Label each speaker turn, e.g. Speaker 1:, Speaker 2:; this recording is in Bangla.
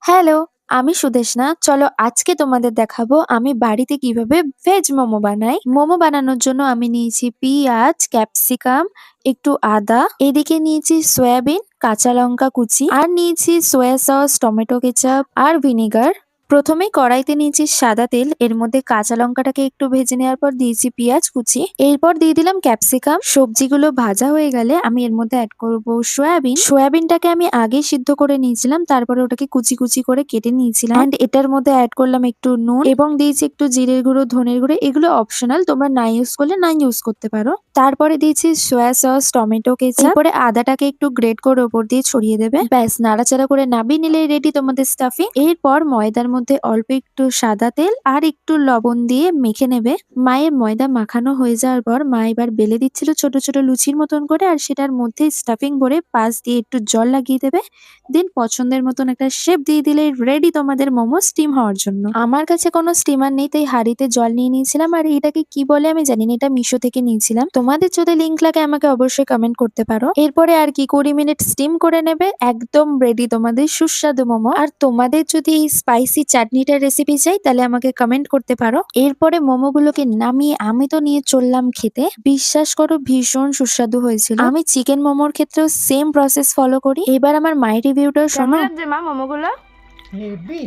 Speaker 1: হ্যালো, আমি সুদেষ্ণা। চলো আজকে তোমাদের দেখাবো আমি বাড়িতে কিভাবে ভেজ মোমো বানাই। মোমো বানানোর জন্য আমি নিয়েছি পিঁয়াজ, ক্যাপসিকাম, একটু আদা, এদিকে নিয়েছি সয়াবিন, কাঁচা লঙ্কা কুচি, আর নিয়েছি সোয়া সস, টমেটো কেচাপ আর ভিনেগার। প্রথমে কড়াইতে নিয়েছি সাদা তেল, এর মধ্যে কাঁচা লঙ্কাটাকে একটু ভেজে নেওয়ার পর দিয়েছি পেঁয়াজ কুচি, এরপর দিয়ে দিলাম ক্যাপসিকাম। সবজিগুলো ভাজা হয়ে গেলে আমি এর মধ্যে অ্যাড করব সয়াবিন। সয়াবিনটাকে আমি আগে সিদ্ধ করে নিয়েছিলাম, তারপরে ওটাকে কুচি কুচি করে কেটে নিয়েছিলাম। এন্ড এটার মধ্যে অ্যাড করলাম একটু নুন এবং দিয়েছি একটু জিরের গুঁড়ো, ধনের গুঁড়ো। এগুলো অপশনাল, তোমরা না ইউজ করলে না ইউজ করতে পারো। তারপরে দিয়েছি সোয়া সস, টমেটো কেচাপ, এরপরে আদাটাকে একটু গ্রেট করে ওপর দিয়ে ছড়িয়ে দেবে। ব্যাস, নাড়াচাড়া করে নামিয়ে নিলে রেডি তোমাদের স্টাফিং। এরপর ময়দার মধ্যে অল্প একটু সাদা তেল আর একটু লবণ দিয়ে মেখে নেবে। মায়ের ময়দা মাখানো হয়ে যাওয়ার পর মা এবার বেলে দিচ্ছিল ছোট ছোট লুচির মতন করে, আর সেটার মধ্যে স্টাফিং ভরে পাশ দিয়ে একটু জল লাগিয়ে দেবে। দেন পছন্দের মতন একটা শেপ দিয়ে দিলে রেডি তোমাদের মোমো স্টিম হওয়ার জন্য। আমার কাছে কোনো স্টিমার নেই, তাই হাঁড়িতে জল নিয়ে নিয়েছিলাম। আর এটাকে কি বলে আমি জানি না, এটা মিশো থেকে নিয়েছিলাম। তোমাদের যদি লিঙ্ক লাগে আমাকে অবশ্যই কমেন্ট করতে পারো। এরপরে আর কি 20 মিনিট স্টিম করে নেবে, একদম রেডি তোমাদের সুস্বাদু মোমো। আর তোমাদের যদি এই স্পাইসি চাটনিটার রেসিপি চাই তাহলে আমাকে কমেন্ট করতে পারো। এরপরে মোমোগুলোকে নামিয়ে আমি তো নিয়ে চললাম খেতে। বিশ্বাস করো ভীষণ সুস্বাদু হয়েছিল। আমি চিকেন মোমোর ক্ষেত্রেও সেম প্রসেস ফলো করি। এবার আমার মায়ের রিভিউটা
Speaker 2: কেমন
Speaker 1: শোনো।
Speaker 2: লাগছে মা মোমোগুলো?
Speaker 3: হেভি।